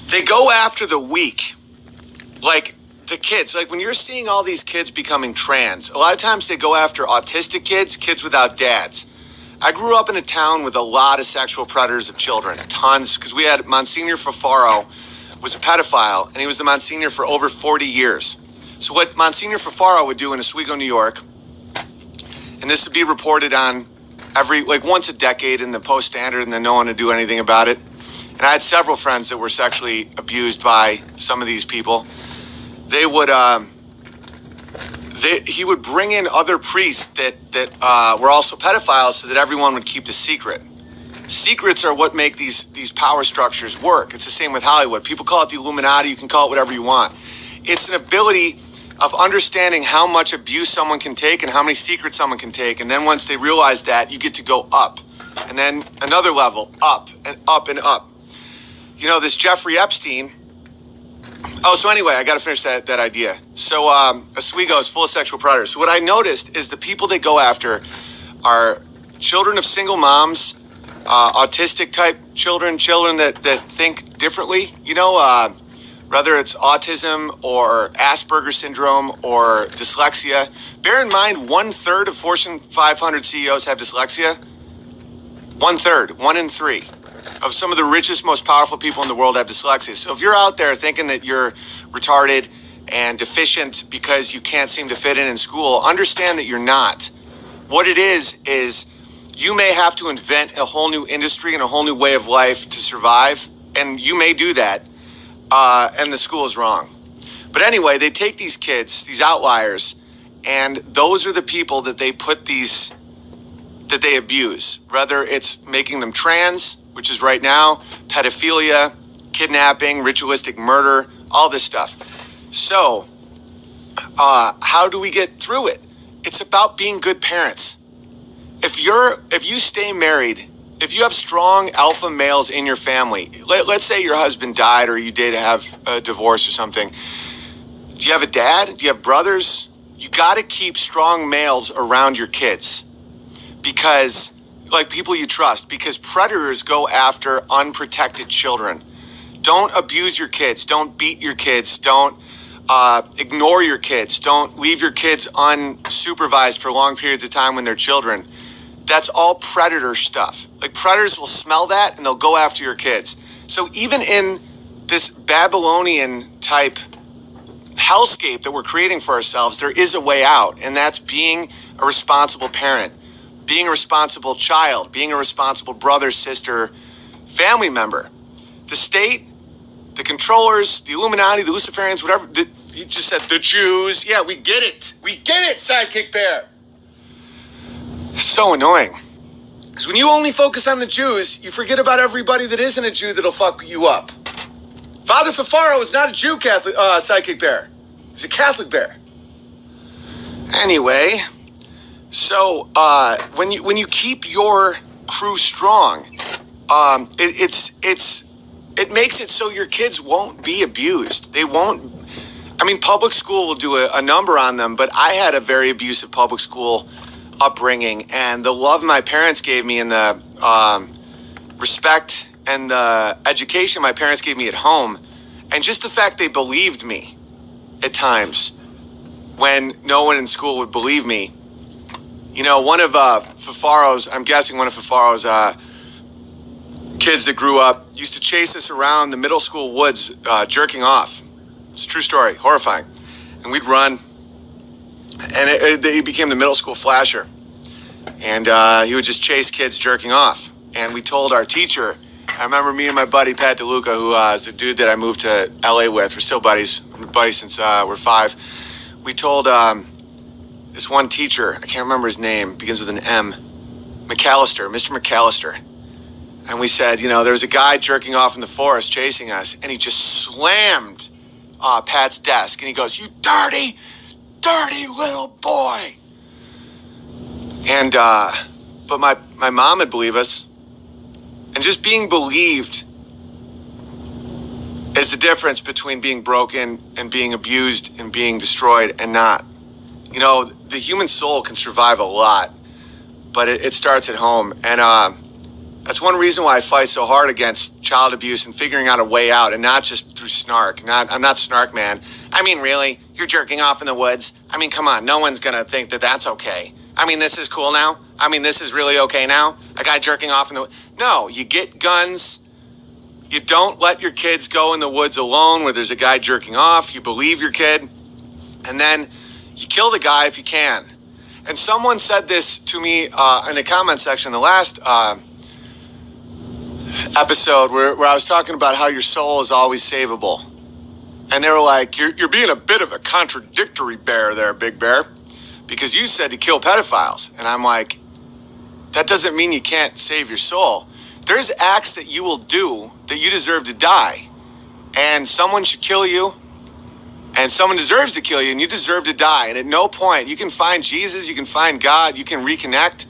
They go after the weak. Like the kids, like when you're seeing all these kids becoming trans, a lot of times they go after autistic kids, kids without dads. I grew up in a town with a lot of sexual predators of children, tons, because we had Monsignor Fafaro was a pedophile, and he was the Monsignor for over 40 years. So what Monsignor Fafaro would do in Oswego, New York, and this would be reported on once a decade in the Post-Standard, and then no one would do anything about it. And I had several friends that were sexually abused by some of these people. They would, he would bring in other priests that were also pedophiles so that everyone would keep the secret. Secrets are what make these power structures work. It's the same with Hollywood. People call it the Illuminati. You can call it whatever you want. It's an ability of understanding how much abuse someone can take and how many secrets someone can take. And then once they realize that, you get to go up. And then another level, up and up and up. You know, this Jeffrey Epstein. Oh, so anyway, I got to finish that idea. So Oswego is full of sexual predators. So what I noticed is the people they go after are children of single moms, autistic type children that think differently, you know, whether it's autism or Asperger's syndrome or dyslexia. Bear in mind, 1/3 of Fortune 500 CEOs have dyslexia. 1/3, 1 in 3 of some of the richest, most powerful people in the world have dyslexia. So if you're out there thinking that you're retarded and deficient because you can't seem to fit in school, understand that you're not. What it is you may have to invent a whole new industry and a whole new way of life to survive, and you may do that, and the school is wrong. But anyway, they take these kids, these outliers, and those are the people that they that they abuse. Whether it's making them trans, which is right now, pedophilia, kidnapping, ritualistic murder, all this stuff. So, how do we get through it? It's about being good parents. If you stay married, if you have strong alpha males in your family, let's say your husband died or you did have a divorce or something. Do you have a dad? Do you have brothers? You got to keep strong males around your kids because, like, people you trust, because predators go after unprotected children. Don't abuse your kids. Don't beat your kids. Don't ignore your kids. Don't leave your kids unsupervised for long periods of time when they're children. That's all predator stuff. Like, predators will smell that and they'll go after your kids. So even in this Babylonian type hellscape that we're creating for ourselves, there is a way out, and that's being a responsible parent, being a responsible child, being a responsible brother, sister, family member. The state, the controllers, the Illuminati, the Luciferians, whatever, he just said the Jews. Yeah, we get it. We get it, Sidekick Bear. So annoying. Because when you only focus on the Jews, you forget about everybody that isn't a Jew that'll fuck you up. Father Fafaro is not a Jew, Catholic Sidekick Bear. He's a Catholic bear. Anyway, so when you keep your crew strong, it makes it so your kids won't be abused. They won't. I mean, public school will do a number on them, but I had a very abusive public school upbringing, and the love my parents gave me and the respect and the education my parents gave me at home, and just the fact they believed me at times when no one in school would believe me. You know, one of Fafaro's, I'm guessing one of Fafaro's kids that grew up used to chase us around the middle school woods jerking off. It's a true story, horrifying. And we'd run, and he became the middle school flasher. And he would just chase kids jerking off. And we told our teacher, I remember me and my buddy Pat DeLuca, who is a dude that I moved to LA with. We're still buddies. We're buddies since we're 5. We told this one teacher, I can't remember his name, begins with an M, McAllister, Mr. McAllister. And we said, you know, there was a guy jerking off in the forest chasing us, and he just slammed Pat's desk. And he goes, "You dirty, dirty little boy." And, but my mom would believe us. And just being believed is the difference between being broken and being abused and being destroyed and not. You know, the human soul can survive a lot, but it starts at home. And That's one reason why I fight so hard against child abuse and figuring out a way out, and not just through snark. I'm not snark, man. I mean, really? You're jerking off in the woods? I mean, come on. No one's going to think that that's okay. I mean, this is cool now? I mean, this is really okay now? A guy jerking off in the woods? No, you get guns. You don't let your kids go in the woods alone where there's a guy jerking off. You believe your kid. And then you kill the guy if you can. And someone said this to me in the comment section the last episode where I was talking about how your soul is always savable. And they were like, you're being a bit of a contradictory bear there, Big Bear, because you said to kill pedophiles. And I'm like, that doesn't mean you can't save your soul. There's acts that you will do that you deserve to die. And someone should kill you. And someone deserves to kill you, and you deserve to die. And at no point, you can find Jesus, you can find God, you can reconnect.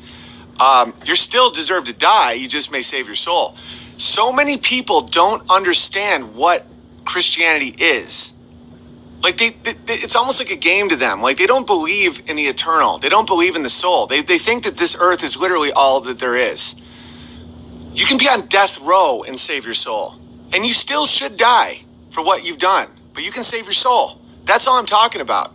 You still deserve to die. You just may save your soul. So many people don't understand what Christianity is. Like it's almost like a game to them. Like they don't believe in the eternal. They don't believe in the soul. They think that this earth is literally all that there is. You can be on death row and save your soul. And you still should die for what you've done. But you can save your soul. That's all I'm talking about.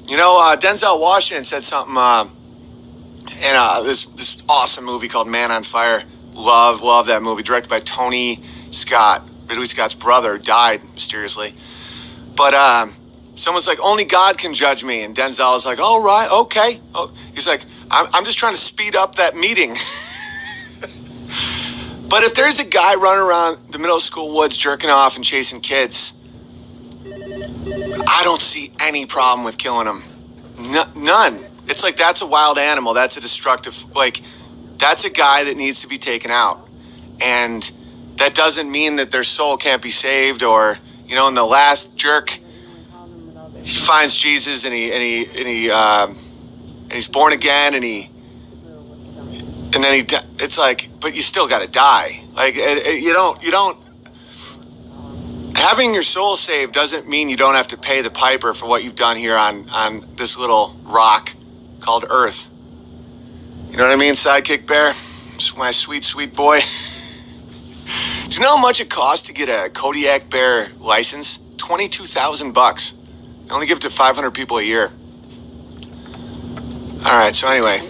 You know, Denzel Washington said something in this awesome movie called Man on Fire. Love that movie. Directed by Tony Scott. Ridley Scott's brother died mysteriously. But someone's like, only God can judge me. And Denzel was like, all right, okay. Oh, he's like, I'm just trying to speed up that meeting. But if there's a guy running around the middle school woods jerking off and chasing kids, I don't see any problem with killing him. None. It's like that's a wild animal. That's a destructive, that's a guy that needs to be taken out. And that doesn't mean that their soul can't be saved or, you know, in the last jerk, he finds Jesus and he's born again and then it's like, but you still got to die. Like you don't, having your soul saved doesn't mean you don't have to pay the piper for what you've done here on this little rock called Earth. You know what I mean, Sidekick Bear? My sweet, sweet boy. Do you know how much it costs to get a Kodiak Bear license? $22,000. They only give it to 500 people a year. All right, so anyway,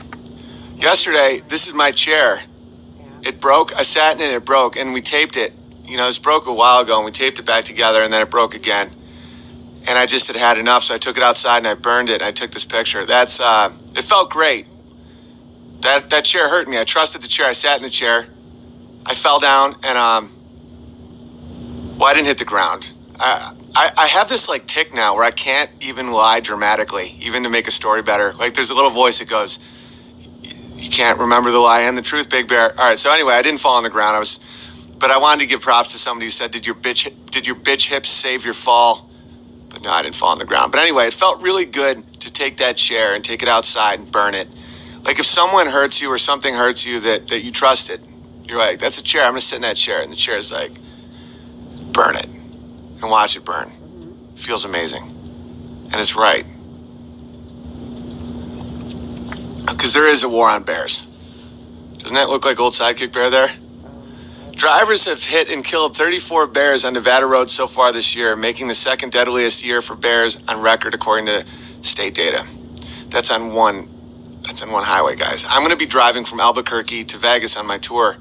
yesterday, this is my chair. It broke. I sat in it, it broke, and we taped it. You know, this broke a while ago, and we taped it back together, and then it broke again. And I just had enough, so I took it outside, and I burned it, and I took this picture. It felt great. That chair hurt me. I trusted the chair. I sat in the chair. I fell down, and, I didn't hit the ground. I have this, tick now where I can't even lie dramatically, even to make a story better. There's a little voice that goes, you can't remember the lie and the truth, Big Bear. All right, so anyway, I didn't fall on the ground. But I wanted to give props to somebody who said, did your bitch hips save your fall? But no, I didn't fall on the ground. But anyway, it felt really good to take that chair and take it outside and burn it. If someone hurts you or something hurts you that you trusted, you're like, that's a chair. I'm going to sit in that chair. And the chair's like, burn it and watch it burn. It feels amazing. And it's right. Because there is a war on bears. Doesn't that look like old Sidekick Bear there? Drivers have hit and killed 34 bears on Nevada roads so far this year, making the second deadliest year for bears on record, according to state data. That's on one highway, guys. I'm going to be driving from Albuquerque to Vegas on my tour,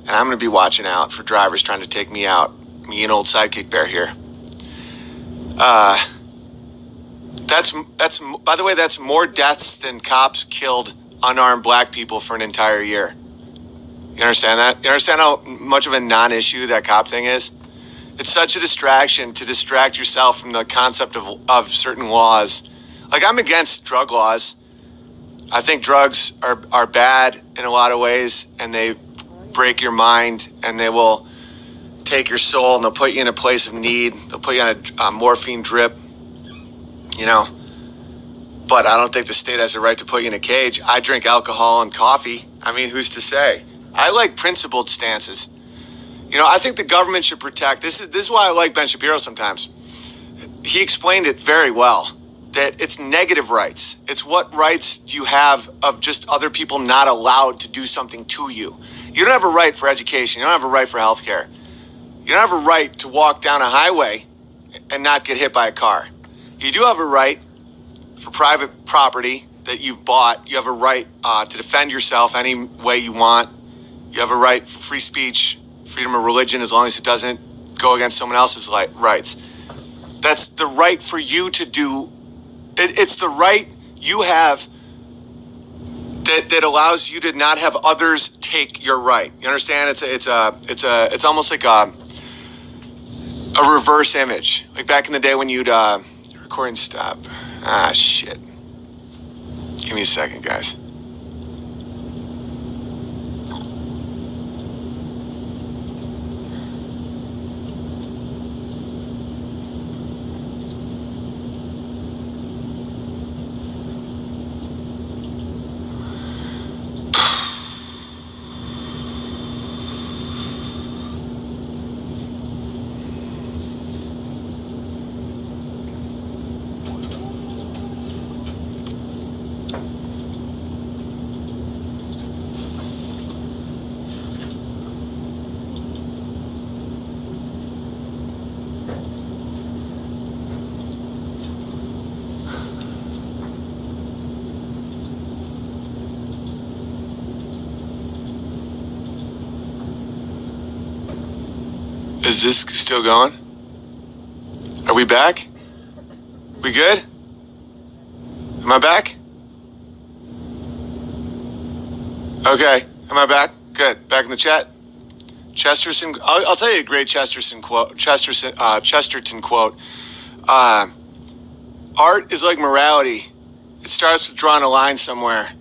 and I'm going to be watching out for drivers trying to take me out. Me and old Sidekick Bear here. That's by the way, that's more deaths than cops killed unarmed black people for an entire year. You understand that? You understand how much of a non-issue that cop thing is? It's such a distraction to distract yourself from the concept of certain laws. I'm against drug laws. I think drugs are bad in a lot of ways, and they break your mind, and they will take your soul, and they'll put you in a place of need. They'll put you on a morphine drip, you know. But I don't think the state has a right to put you in a cage. I drink alcohol and coffee. I mean, who's to say? I like principled stances. You know, I think the government should protect. This is why I like Ben Shapiro sometimes. He explained it very well, that it's negative rights. It's what rights do you have of just other people not allowed to do something to you. You don't have a right for education. You don't have a right for healthcare. You don't have a right to walk down a highway and not get hit by a car. You do have a right for private property that you've bought. You have a right to defend yourself any way you want. You have a right for free speech, freedom of religion, as long as it doesn't go against someone else's rights. That's the right for you to do. It's the right you have that allows you to not have others take your right. You understand? It's almost like a reverse image. Like back in the day when you'd recording stop. Shit. Give me a second, guys. Is this still going? Are we back? We good? Am I back? Okay. Am I back? Good. Back in the chat. Chesterton. I'll tell you a great Chesterton quote. Chesterton quote. Art is like morality. It starts with drawing a line somewhere.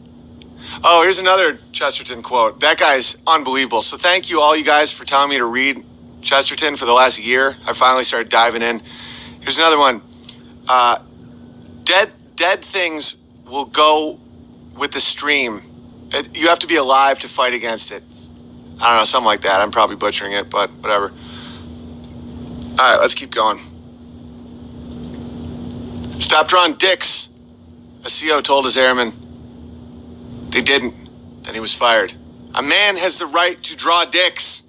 Oh, here's another Chesterton quote. That guy's unbelievable. So thank you all you guys for telling me to read Chesterton for the last year. I finally started diving in. Here's another one. Dead things will go with the stream. You have to be alive to fight against it. I don't know, something like that. I'm probably butchering it, but whatever. All right, let's keep going. Stop drawing dicks. A CO told his airmen. They didn't. Then he was fired. A man has the right to draw dicks.